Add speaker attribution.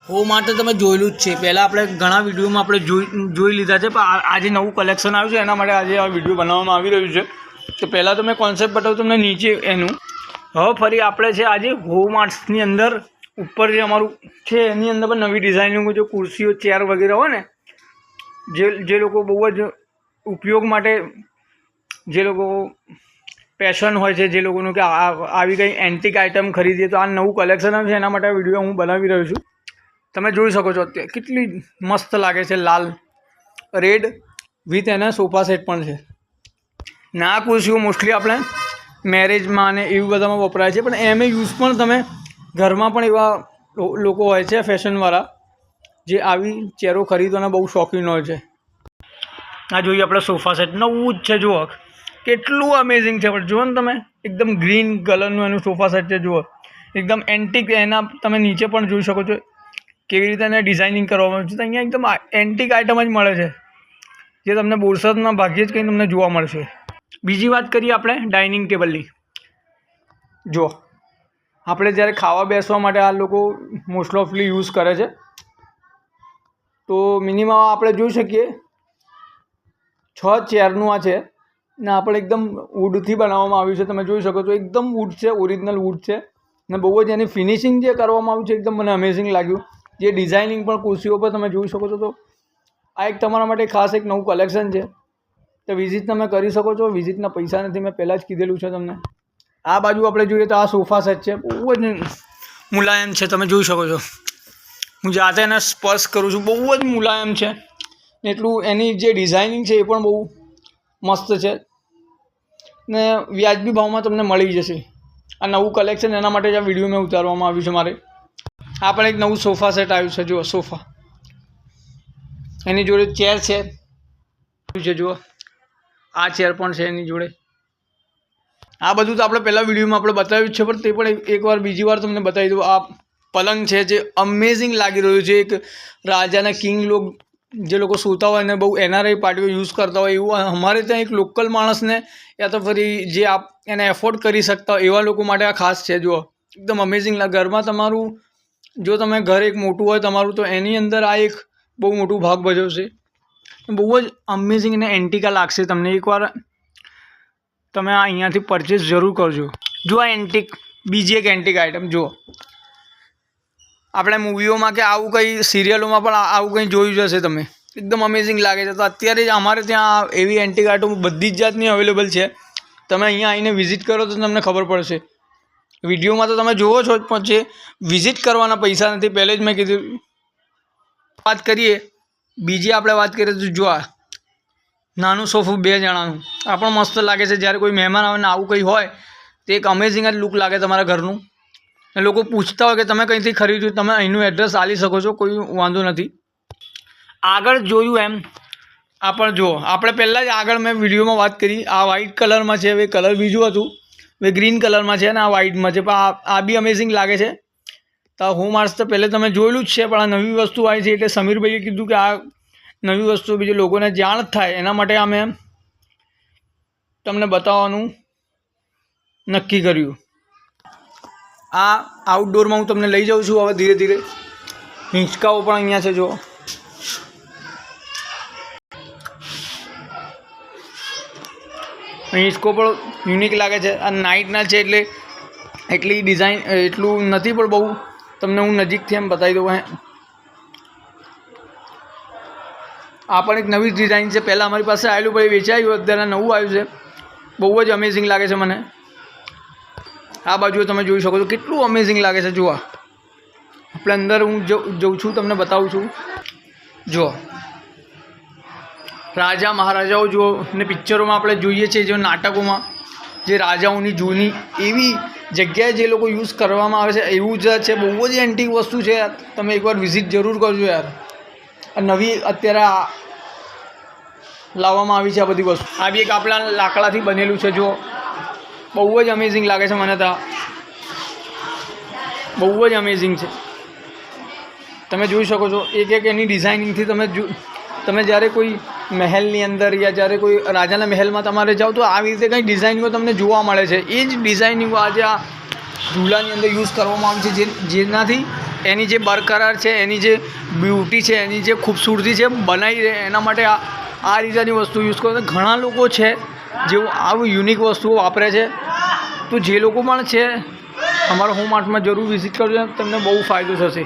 Speaker 1: હો માટે તમે જોયેલું જ છે, પહેલાં આપણે ઘણા વિડીયોમાં આપણે જોઈ લીધા છે, પણ આજે નવું કલેક્શન આવ્યું છે એના માટે આજે આ વિડીયો બનાવવામાં આવી રહ્યું છે. તો પહેલાં તો મેં કોન્સેપ્ટ બતાવું તમને નીચે એનું. હવે ફરી આપણે છે આજે હો માર્ટ્સની અંદર ઉપર જે અમારું છે એની અંદર પણ નવી ડિઝાઇનિંગ જે ખુરશીઓ ચેર વગેરે હોય ને, જે લોકો બહુ જ ઉપયોગ માટે, જે લોકો પેશન હોય છે, જે લોકોનું કે આવી કંઈ એન્ટિક આઇટમ ખરીદીએ તો આ નવું કલેક્શન છે એના માટે વિડીયો હું બનાવી રહ્યો છું. તમે જોઈ શકો છો અત્યારે કેટલી મસ્ત લાગે છે, લાલ રેડ વિથ એના સોફા સેટ પણ છે. ને આ ખુરશીઓ મોસ્ટલી આપણે મેરેજમાં અને એવી બધામાં વપરાય છે, પણ એમ યુઝ પણ તમે ઘરમાં પણ એવા લોકો હોય છે ફેશનવાળા જે આવી ચેરો ખરીદવાના બહુ શોખીન હોય છે. આ જોઈએ આપણે સોફા સેટ નવું જ છે, જુઓ કેટલું અમેઝિંગ છે. પણ જુઓ ને તમે એકદમ ગ્રીન કલરનું એનું સોફા સેટ છે, જુઓ એકદમ એન્ટિક. એના તમે નીચે પણ જોઈ શકો છો કેવી રીતે એને ડિઝાઇનિંગ કરવામાં આવે છે. તો અહીંયા એકદમ એન્ટિક આઇટમ જ મળે છે જે તમને બોરસદમાં ભાગ્યે જ કંઈ તમને જોવા મળશે. બીજી વાત કરીએ આપણે ડાઇનિંગ ટેબલની. જુઓ આપણે જ્યારે ખાવા બેસવા માટે આ લોકો મોસ્ટ ઓફલી યુઝ કરે છે, તો મિનિમમ આપણે જોઈ શકીએ 6 ચેરનું આ છે ને આપણે એકદમ વુડથી બનાવવામાં આવ્યું છે. તમે જોઈ શકો છો એકદમ વુડ છે, ઓરિજિનલ વુડ છે ને બહુ જ એની ફિનિશિંગ જે કરવામાં આવ્યું છે એકદમ મને અમેઝિંગ લાગ્યું. જે ડિઝાઇનિંગ પણ ખુરશીઓ પર તમે જોઈ શકો છો. તો આ એક તમારા માટે ખાસ એક નવું કલેક્શન છે, તો વિઝિટ તમે કરી શકો છો. વિઝિટના પૈસા નથી, મેં પહેલાં જ કીધેલું છે તમને. આ બાજુ આપણે જોઈએ તો આ સોફા સેટ છે, બહુ જ મુલાયમ છે. તમે જોઈ શકો છો, હું જાતે એને સ્પર્શ કરું છું, બહુ જ મુલાયમ છે. એટલું એની જે ડિઝાઇનિંગ છે એ પણ બહુ મસ્ત છે ને વ્યાજબી ભાવમાં તમને મળી જશે. આ નવું કલેક્શન એના માટે જ આ વિડીયો મેં ઉતારવામાં આવ્યું છે મારે. આ પણ એક નવું સોફા સેટ આવ્યું છે, જુઓ સોફા, એની જોડે ચેર છે, જુઓ આ ચેર પણ છે એની જોડે. આ બધું તો આપણે પહેલાં વિડીયોમાં આપણે બતાવ્યું જ છે, પણ તે પણ એકવાર બીજી વાર તમને બતાવી દઉં. આ પલંગ છે જે અમેઝિંગ લાગી રહ્યું છે. એક રાજાના કિંગ જે લોકો સૂતા હોય ને બહુ એનઆરઆઈ પાર્ટીઓ યુઝ કરતા હોય એવું અમારે ત્યાં એક લોકલ માણસને યા તો ફરી જે એને એફોર્ડ કરી શકતા હોય એવા લોકો માટે આ ખાસ છે. જુઓ એકદમ અમેઝિંગ લાગે. ઘરમાં તમારું જો તમે ઘર એક મોટું હોય તમારું, તો એની અંદર આ એક બહુ મોટું ભાગ ભજવશે. બહુ જ અમેઝિંગ અને એન્ટિકા લાગશે તમને. એકવાર તમે આ અહીંયાથી પરચેસ જરૂર કરજો. જો આ એન્ટિક, બીજી એક એન્ટિક આઇટમ જુઓ. આપણે મૂવીઓમાં કે આવું કંઈ સિરિયલોમાં પણ આવું કંઈ જોયું જ હશે તમે, એકદમ અમેઝિંગ લાગે છે. તો અત્યારે જ અમારે ત્યાં એવી એન્ટિક આઇટમ બધી જ જાતની અવેલેબલ છે. તમે અહીંયા આવીને વિઝિટ કરો તો તમને ખબર પડશે. વિડીયોમાં તો તમે જોવો છો જ, પણ જે વિઝિટ કરવાના પૈસા નથી, પહેલે જ મેં કીધું. વાત કરીએ બીજી, આપણે વાત કરીએ તો જો આ નાનું સોફું 2 જણાનું, આ પણ મસ્ત લાગે છે. જ્યારે કોઈ મહેમાન આવે ને આવું કંઈ હોય તો એક અમેઝિંગ જ લુક લાગે તમારા ઘરનું. લોકો પૂછતા હોય કે તમે કંઈથી ખરીદ્યું, તમે અહીંનું એડ્રેસ આપી શકો છો, કોઈ વાંધો નથી. આગળ જોયું એમ આ પણ જુઓ, આપણે પહેલાં જ આગળ મેં વિડીયોમાં વાત કરી. આ વ્હાઇટ કલરમાં છે, હવે કલર બીજું હતું, હવે ગ્રીન કલરમાં છે અને આ વ્હાઇટમાં છે. પણ આ બી અમેઝિંગ લાગે છે. તો હો માર્ટ્સ તો પહેલે તમે જોયેલું જ છે, પણ આ નવી વસ્તુ આવી છે એટલે સમીરભાઈએ કીધું કે આ નવી વસ્તુ બીજી લોકોને જાણ જ થાય એના માટે અમે તમને બતાવવાનું નક્કી કર્યું. આ આઉટડોરમાં હું તમને લઈ જાઉં છું હવે ધીરે ધીરે. હિંચકાઓ પણ અહીંયા છે, જુઓ હિંચકો પણ યુનિક લાગે છે. આ નાઇટના છે એટલે એટલી ડિઝાઇન એટલું નથી, પણ બહુ તમને હું નજીકથી એમ બતાવી દઉં. આ પણ એક નવી ડિઝાઇન છે. પહેલાં અમારી પાસે આવેલું પછી વેચાયું, અત્યારે નવું આવ્યું છે. બહુ જ અમેઝિંગ લાગે છે મને. આ બાજુ તમે જોઈ શકો છો કેટલું અમેઝિંગ લાગે છે. જુઓ આપણે અંદર હું જઉં છું, તમને બતાવું છું. જુઓ રાજા મહારાજાઓ જુઓ ને પિક્ચરોમાં આપણે જોઈએ છીએ, જે નાટકોમાં જે રાજાઓની જૂની એવી જગ્યાએ જે લોકો યુઝ કરવામાં આવે છે એવું જ છે. બહુ જ એન્ટિક વસ્તુ છે. તમે એકવાર વિઝિટ જરૂર કરજો યાર. નવી અત્યારે લાવવામાં આવી છે આ બધી વસ્તુ. આ બી એક આપણા લાકડાથી બનેલું છે. જુઓ બહુ જ અમેઝિંગ લાગે છે મને તો. બહુ જ અમેઝિંગ છે. તમે જોઈ શકો છો એક એક એની ડિઝાઇનિંગથી. તમે જ્યારે કોઈ મહેલની અંદર યા જ્યારે કોઈ રાજાના મહેલમાં તમારે જાઓ તો આવી રીતે કંઈ ડિઝાઇનિંગો તમને જોવા મળે છે. એ જ ડિઝાઇનિંગો આજે આ ઝૂલાની અંદર યુઝ કરવામાં આવી છે, જેનાથી એની જે બરકરાર છે, એની જે બ્યુટી છે, એની જે ખૂબસૂરતી છે બનાવી રહે, એના માટે આ રીતની વસ્તુ યુઝ કરો. ઘણા લોકો છે જેઓ આવું યુનિક વસ્તુઓ વાપરે છે. તો જે લોકો પણ છે અમારા હોમ આર્ટમાં જરૂર વિઝિટ કરજો, તમને બહુ ફાયદો થશે.